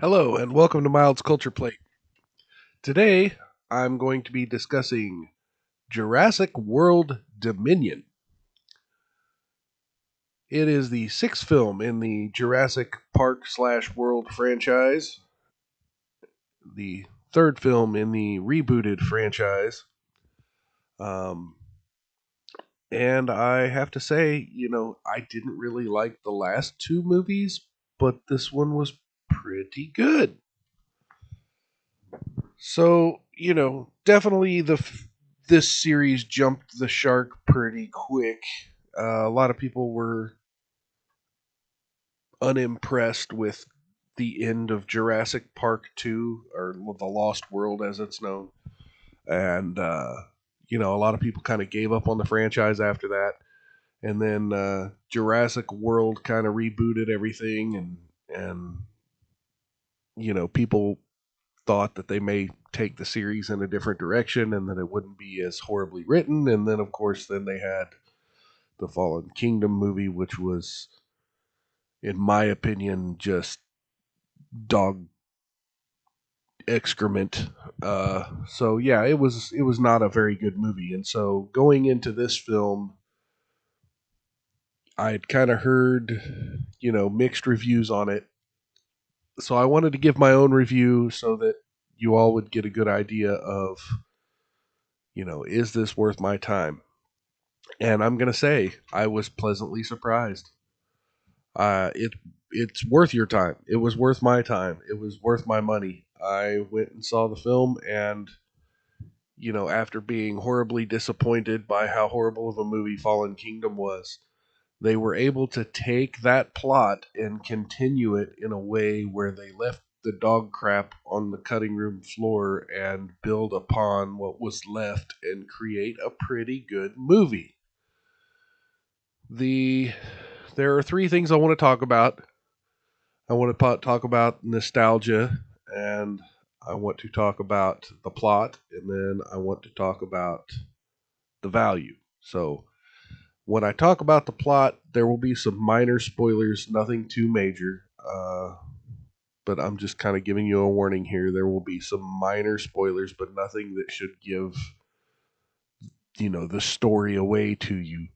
Hello, and welcome to Mild's Culture Plate. Today, I'm going to be discussing Jurassic World Dominion. It is the sixth film in the Jurassic Park slash World franchise, the third film in the rebooted franchise. Um, and I have to say, I didn't really like the last two movies, but this one was pretty good. So, definitely this series jumped the shark pretty quick. A lot of people were unimpressed with the end of Jurassic Park 2, or The Lost World as it's known. And, a lot of people kind of gave up on the franchise after that. And then Jurassic World kind of rebooted everything, and people thought that they may take the series in a different direction and that it wouldn't be as horribly written. And then, of course, then they had the Fallen Kingdom movie, which was, in my opinion, just dog excrement. So yeah, it was not a very good movie. And so going into this film, I'd kind of heard, mixed reviews on it. So I wanted to give my own review so that you all would get a good idea of, is this worth my time? And I'm gonna say I was pleasantly surprised. It's worth your time. It was worth my time. It was worth my money. I went and saw the film, and after being horribly disappointed by how horrible of a movie Fallen Kingdom was, they were able to take that plot and continue it in a way where they left the dog crap on the cutting room floor and build upon what was left and create a pretty good movie. The There are three things I want to talk about. I want to talk about nostalgia, and I want to talk about the plot, and then I want to talk about the value. So, when I talk about the plot, there will be some minor spoilers, nothing too major. But I'm just kind of giving you a warning here. There will be some minor spoilers, but nothing that should give, the story away to you.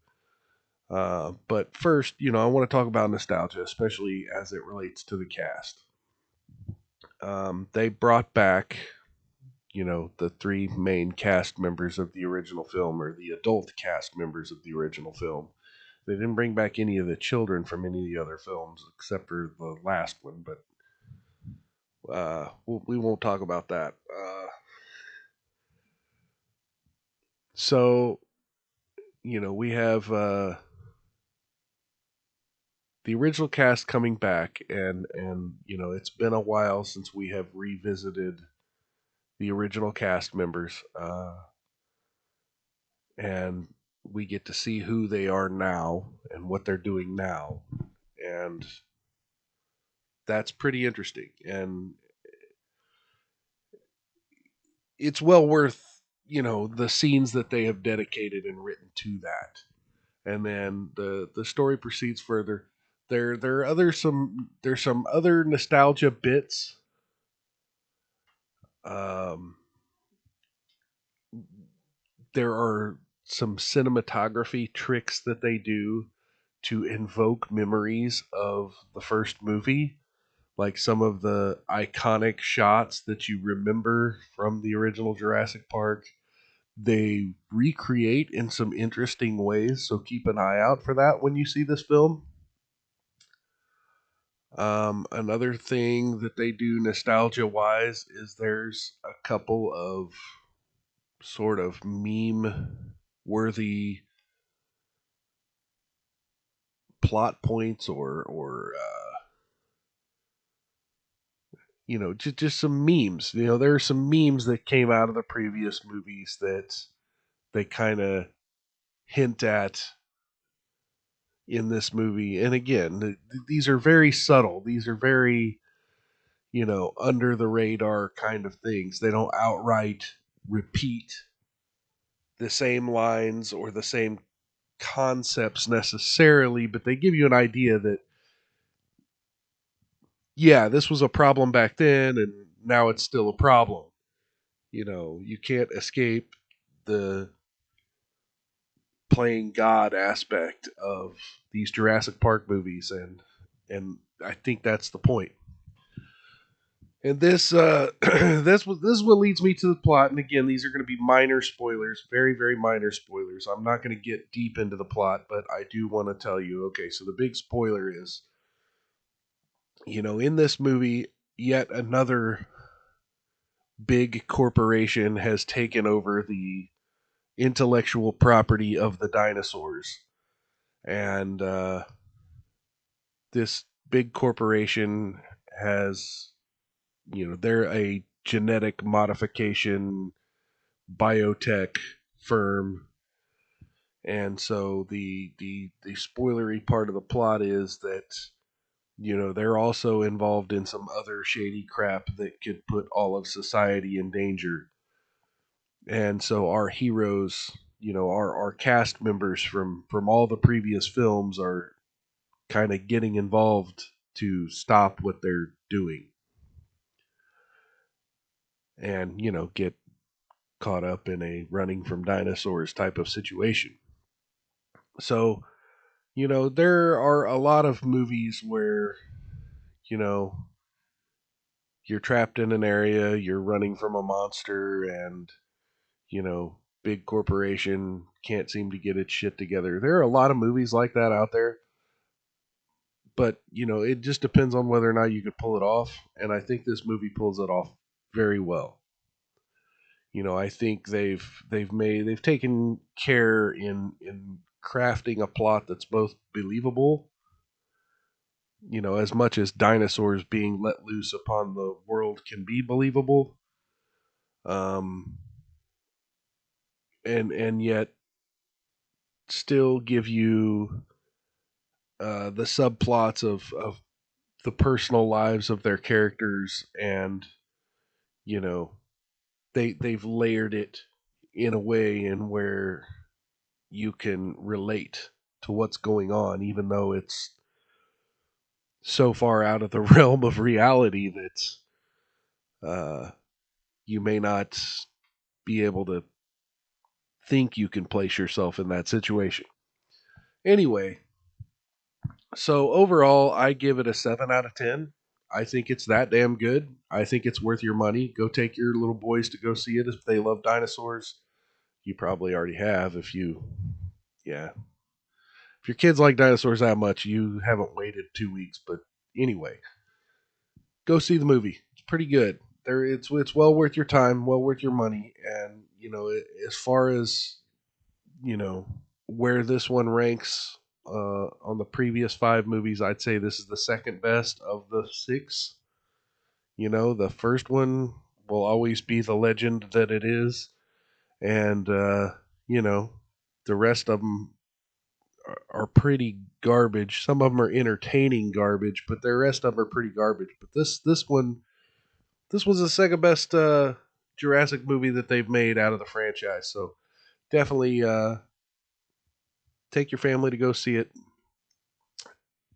But first, I want to talk about nostalgia, especially as it relates to the cast. They brought back, the three main cast members of the original film, or the adult cast members of the original film. They didn't bring back any of the children from any of the other films, except for the last one, but we won't talk about that. So, we have the original cast coming back, and it's been a while since we have revisited the original cast members, and we get to see who they are now and what they're doing now, and that's pretty interesting, and it's well worth the scenes that they have dedicated and written to that. And then the story proceeds further. There are there's some other nostalgia bits. Um, there are some cinematography tricks that they do to invoke memories of the first movie, like some of the iconic shots that you remember from the original Jurassic Park. They recreate in some interesting ways, so keep an eye out for that when you see this film. Another thing that they do nostalgia wise is there's a couple of sort of meme worthy plot points, or just some memes. There are some memes that came out of the previous movies that they kind of hint at in this movie. And again, these are very subtle. These are very, under the radar kind of things. They don't outright repeat the same lines or the same concepts necessarily, but they give you an idea that yeah, this was a problem back then, and now it's still a problem. You can't escape the playing God aspect of these Jurassic Park movies, and I think that's the point. And this this is what leads me to the plot. And again, these are going to be minor spoilers, very very minor spoilers. I'm not going to get deep into the plot, but I do want to tell you. Okay, so the big spoiler is, in this movie, yet another big corporation has taken over the intellectual property of the dinosaurs, and this big corporation has, they're a genetic modification biotech firm. And so the spoilery part of the plot is that, they're also involved in some other shady crap that could put all of society in danger. And so our heroes, our cast members from all the previous films are kind of getting involved to stop what they're doing, and get caught up in a running from dinosaurs type of situation. So, there are a lot of movies where, you know, you're trapped in an area, you're running from a monster, and, big corporation can't seem to get its shit together. There are a lot of movies like that out there, but, it just depends on whether or not you could pull it off. And I think this movie pulls it off very well. I think they've taken care in crafting a plot that's both believable, as much as dinosaurs being let loose upon the world can be believable, um, and yet still give you the subplots of the personal lives of their characters, and you know they've layered it in a way in where you can relate to what's going on, even though it's so far out of the realm of reality that you may not be able to think you can place yourself in that situation. Anyway, so overall, I give it a 7 out of 10. I think it's that damn good. I think it's worth your money. Go take your little boys to go see it if they love dinosaurs. You probably already have yeah. If your kids like dinosaurs that much, you haven't waited 2 weeks. But anyway, go see the movie. It's pretty good. It's well worth your time, well worth your money. And as far as you know where this one ranks on the previous five movies, I'd say this is the second best of the six. The first one will always be the legend that it is, and you know, the rest of them are pretty garbage. Some of them are entertaining garbage, but the rest of them are pretty garbage. But this was the second best Jurassic movie that they've made out of the franchise. So definitely take your family to go see it.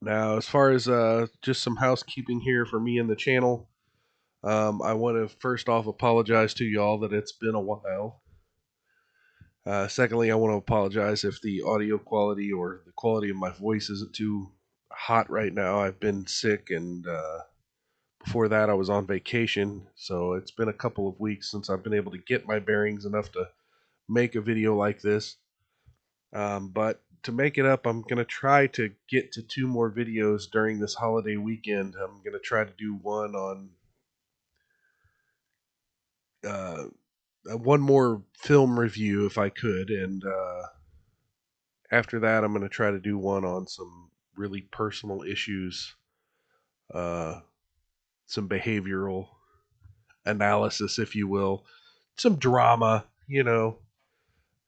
Now, as far as just some housekeeping here for me and the channel, I want to first off apologize to y'all that it's been a while. Secondly, I want to apologize if the audio quality or the quality of my voice isn't too hot right now. I've been sick, and before that, I was on vacation. So it's been a couple of weeks since I've been able to get my bearings enough to make a video like this. But to make it up, I'm going to try to get to two more videos during this holiday weekend. I'm going to try to do uh, one more film review if I could. And after that, I'm going to try to do one on some really personal issues, uh, some behavioral analysis, if you will, some drama,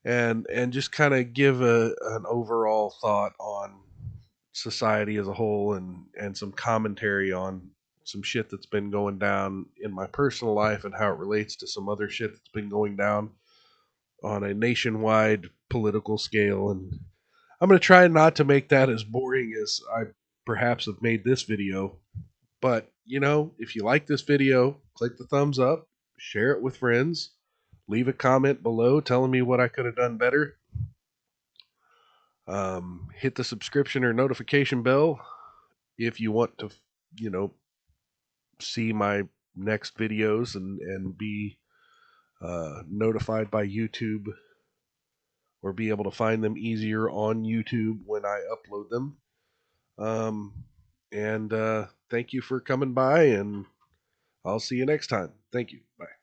and just kind of give an overall thought on society as a whole, and some commentary on some shit that's been going down in my personal life and how it relates to some other shit that's been going down on a nationwide political scale. And I'm going to try not to make that as boring as I perhaps have made this video. But, if you like this video, click the thumbs up, share it with friends, leave a comment below telling me what I could have done better. Hit the subscription or notification bell if you want to, you know, see my next videos and be notified by YouTube, or be able to find them easier on YouTube when I upload them. And thank you for coming by, and I'll see you next time. Thank you. Bye.